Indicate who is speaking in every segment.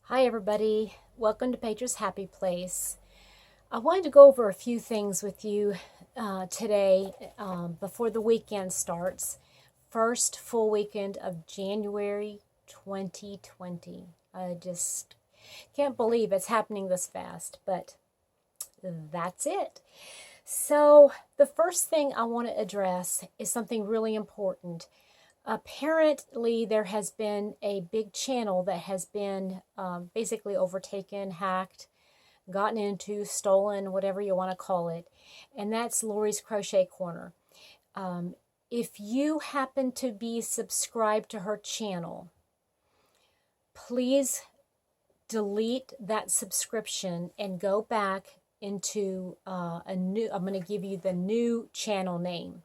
Speaker 1: Hi everybody, welcome to Patra's Happy Place. I wanted to go over a few things with you today before the weekend starts. First full weekend of January 2020. I just can't believe it's happening this fast, but that's it. So the first thing I want to address is something really important. Apparently, there has been a big channel that has been basically overtaken, hacked, gotten into, stolen, whatever you want to call it. And that's Lori's Crochet Corner. If you happen to be subscribed to her channel, please delete that subscription and go back into I'm going to give you the new channel name.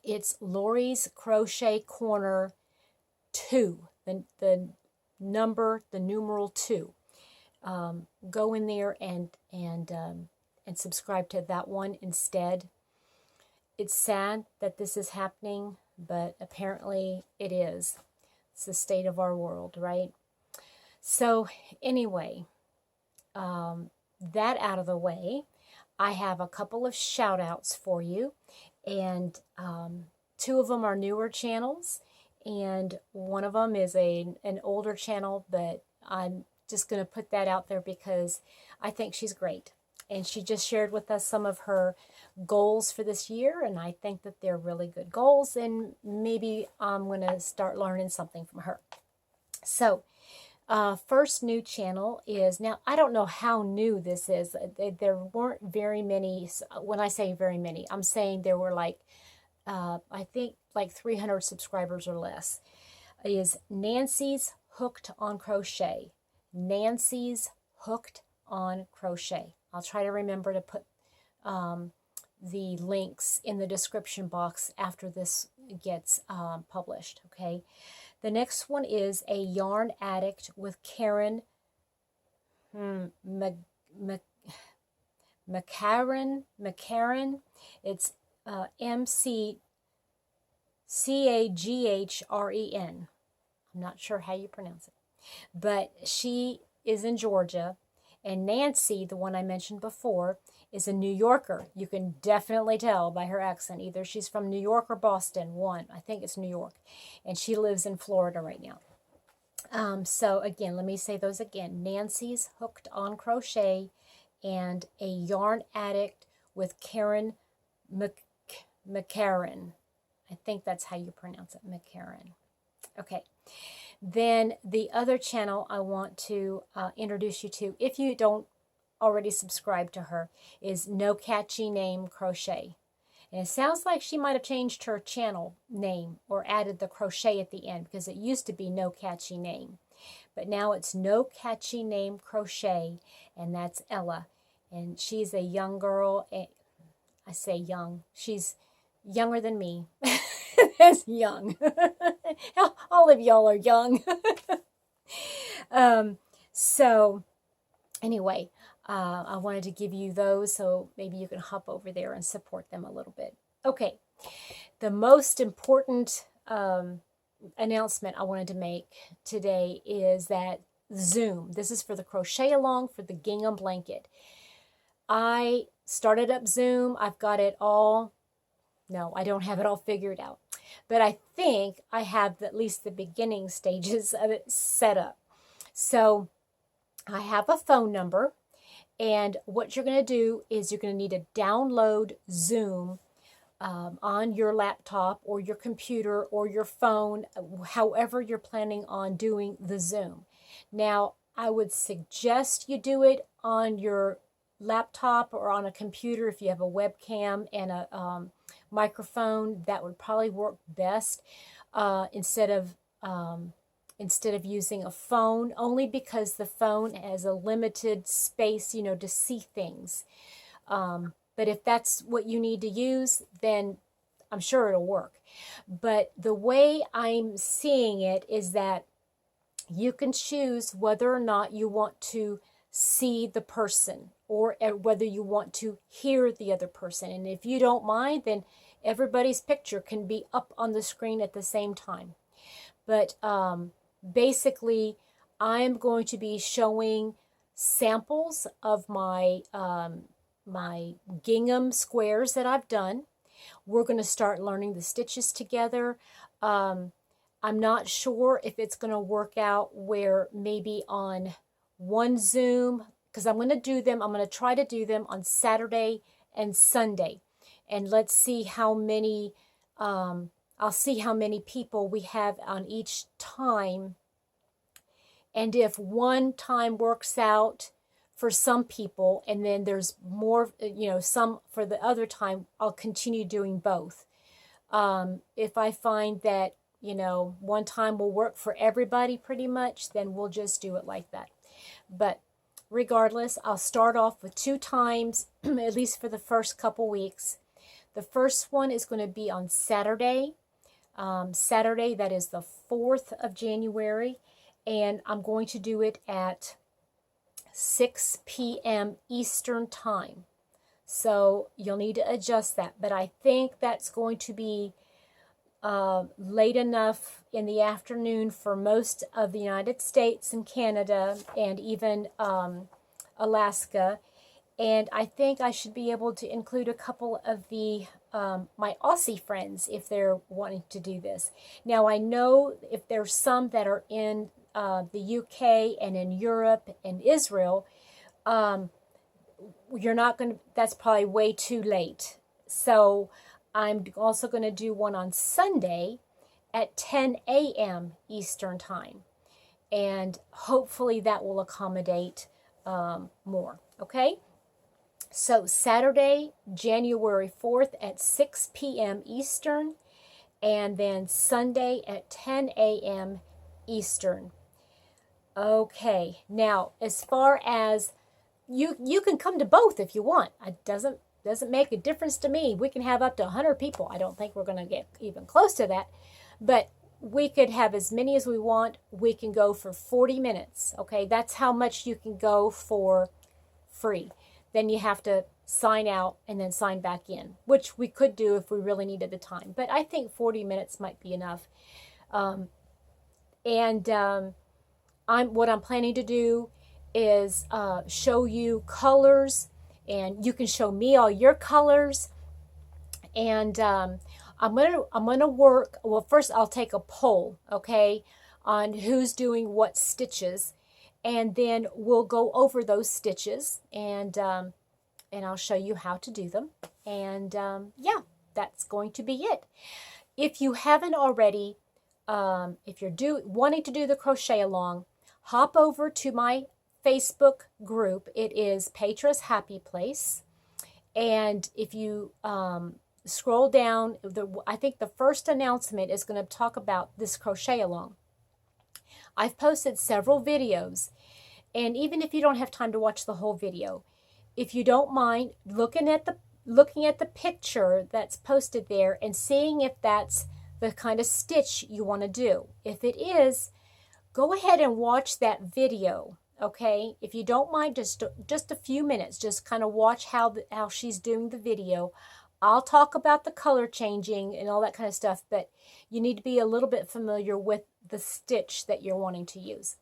Speaker 1: It's Lori's Crochet Corner 2, the numeral 2. Go in there and subscribe to that one instead. It's sad that this is happening, but apparently it is. It's the state of our world, right? So anyway, that out of the way, I have a couple of shout outs for you. And two of them are newer channels, and one of them is an older channel, but I'm just going to put that out there because I think she's great. And she just shared with us some of her goals for this year, and I think that they're really good goals, and maybe I'm going to start learning something from her. So, first new channel is, now I don't know how new this is. There weren't very many. When I say very many, I'm saying there were like, I think like 300 subscribers or less. It is Nancy's Hooked on Crochet. Nancy's Hooked on Crochet. I'll try to remember to put the links in the description box after this gets published, okay? The next one is a Yarn Addict with Karen McCaghren. It's McCaghren. I'm not sure how you pronounce it. But she is in Georgia. And Nancy, the one I mentioned before, is a New Yorker. You can definitely tell by her accent. Either she's from New York or Boston. One, I think it's New York. And she lives in Florida right now. So again, let me say those again. Nancy's Hooked on Crochet and a Yarn Addict with Karen McCaghren. I think that's how you pronounce it, McCaghren. Okay. Then the other channel I want to introduce you to, if you don't already subscribe to her, is No Catchy Name Crochet. And it sounds like she might have changed her channel name or added the crochet at the end, because it used to be No Catchy Name. But now it's No Catchy Name Crochet, and that's Ella. And she's a young girl. I say young. She's younger than me. That's young. All of y'all are young. So anyway, I wanted to give you those, so maybe you can hop over there and support them a little bit. Okay, the most important announcement I wanted to make today is that Zoom, this is for the crochet along for the gingham blanket. I started up Zoom. I've got it all. No, I don't have it all figured out. But I think I have at least the beginning stages of it set up. So I have a phone number. And what you're going to do is you're going to need to download Zoom on your laptop or your computer or your phone, however you're planning on doing the Zoom. Now, I would suggest you do it on your laptop or on a computer if you have a webcam and a microphone. That would probably work best instead of using a phone, only because the phone has a limited space, to see things. But if that's what you need to use, then I'm sure it'll work. But the way I'm seeing it is that you can choose whether or not you want to see the person or whether you want to hear the other person. And if you don't mind, then everybody's picture can be up on the screen at the same time. But basically, I am going to be showing samples of my my gingham squares that I've done. We're going to start learning the stitches together. I'm not sure if it's going to work out where maybe on one Zoom, because I'm going to do them, I'm going to try to do them on Saturday and Sunday. And let's see how many, I'll see how many people we have on each time. And if one time works out for some people and then there's more, some for the other time, I'll continue doing both. If I find that, one time will work for everybody pretty much, then we'll just do it like that. But regardless, I'll start off with 2 times, at least for the first couple weeks. The first one is going to be on Saturday. Saturday, that is the 4th of January. And I'm going to do it at 6 p.m. Eastern Time. So you'll need to adjust that. But I think that's going to be late enough in the afternoon for most of the United States and Canada and even Alaska. And I think I should be able to include a couple of the my Aussie friends if they're wanting to do this. Now I know if there's some that are in the UK and in Europe and Israel, you're not going to, that's probably way too late. So I'm also going to do one on Sunday at 10 a.m. Eastern Time. And hopefully that will accommodate more. Okay? So Saturday, January 4th at 6 p.m. Eastern. And then Sunday at 10 a.m. Eastern. Okay. Now, as far as you can come to both if you want. It doesn't make a difference to me. We can have up to 100 people. I don't think we're going to get even close to that. But we could have as many as we want. We can go for 40 minutes. Okay, that's how much you can go for free. Then you have to sign out and then sign back in, which we could do if we really needed the time. But I think 40 minutes might be enough. What I'm planning to do is show you colors, and you can show me all your colors. And I'm gonna work. Well, first I'll take a poll, okay, on who's doing what stitches, and then we'll go over those stitches, and I'll show you how to do them. And yeah, that's going to be it. If you haven't already, if you're wanting to do the crochet along, hop over to my Facebook group. It is Petra's Happy Place. And if you scroll down, I think the first announcement is going to talk about this crochet along. I've posted several videos, and even if you don't have time to watch the whole video, if you don't mind looking at the picture that's posted there and seeing if that's the kind of stitch you want to do. If it is, go ahead and watch that video. Okay, if you don't mind, just a few minutes, just kind of watch how she's doing the video. I'll talk about the color changing and all that kind of stuff, but you need to be a little bit familiar with the stitch that you're wanting to use.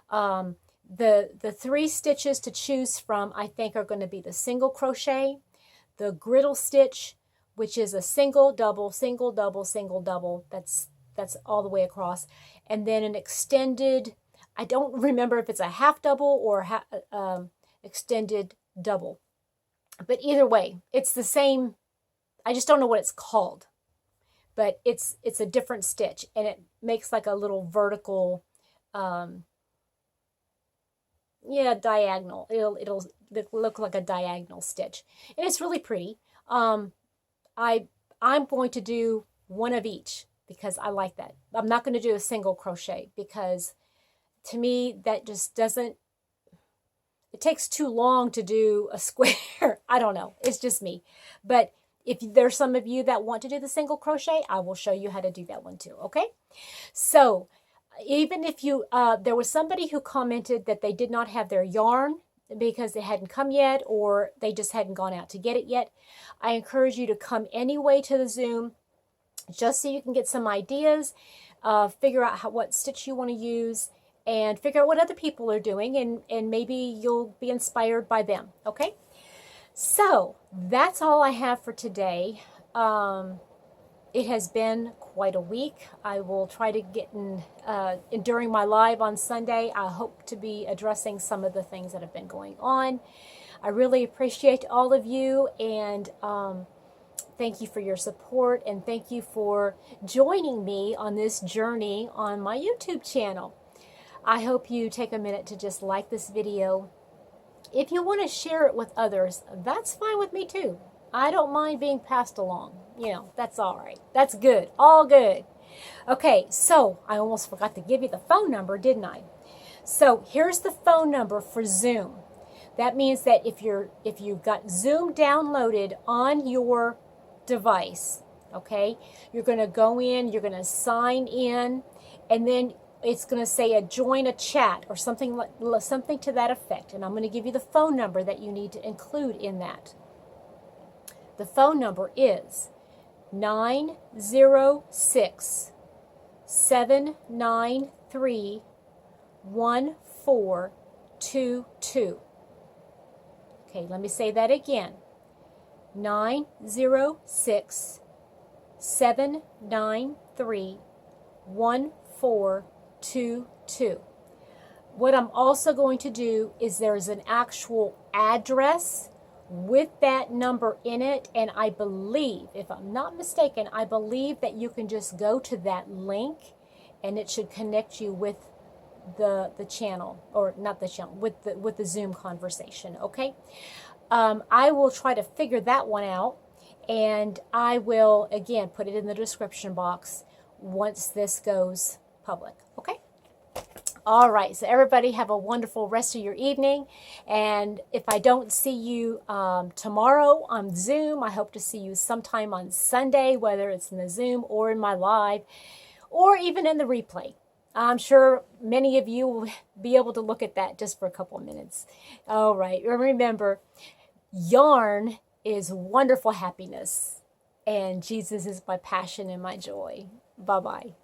Speaker 1: The 3 stitches to choose from, I think, are going to be the single crochet, the griddle stitch, which is a single, double, single, double, single, double. That's all the way across, and then an extended. I don't remember if it's a half double or extended double. But either way, it's the same. I just don't know what it's called. But it's a different stitch. And it makes like a little vertical, diagonal. It'll look like a diagonal stitch. And it's really pretty. I'm going to do one of each because I like that. I'm not going to do a single crochet because to me, that just doesn't, it takes too long to do a square. I don't know. It's just me. But if there's some of you that want to do the single crochet, I will show you how to do that one too. Okay? So even if you, there was somebody who commented that they did not have their yarn because it hadn't come yet, or they just hadn't gone out to get it yet. I encourage you to come anyway to the Zoom just so you can get some ideas, figure out what stitch you want to use, and figure out what other people are doing, and maybe you'll be inspired by them, okay? So that's all I have for today. It has been quite a week. I will try to get in during my live on Sunday. I hope to be addressing some of the things that have been going on. I really appreciate all of you, and thank you for your support, and thank you for joining me on this journey on my YouTube channel. I hope you take a minute to just like this video. If you want to share it with others, that's fine with me too. I don't mind being passed along. You know, that's all right. That's good. All good. Okay, so I almost forgot to give you the phone number, didn't I? So here's the phone number for Zoom. That means that if you've got Zoom downloaded on your device, okay, you're going to go in, you're going to sign in, and then it's going to say join a chat or something to that effect. And I'm going to give you the phone number that you need to include in that. The phone number is 906-793-1422. Okay, let me say that again. 906-793-1422. What I'm also going to do is there's an actual address with that number in it, and I believe, if I'm not mistaken, I believe that you can just go to that link and it should connect you with the channel, or not the channel, with the Zoom conversation, okay? I will try to figure that one out, and I will, again, put it in the description box once this goes public, okay? All right, so everybody have a wonderful rest of your evening, and if I don't see you tomorrow on Zoom, I hope to see you sometime on Sunday, whether it's in the Zoom or in my live, or even in the replay. I'm sure many of you will be able to look at that just for a couple of minutes. All right, remember, yarn is wonderful happiness, and Jesus is my passion and my joy. Bye-bye.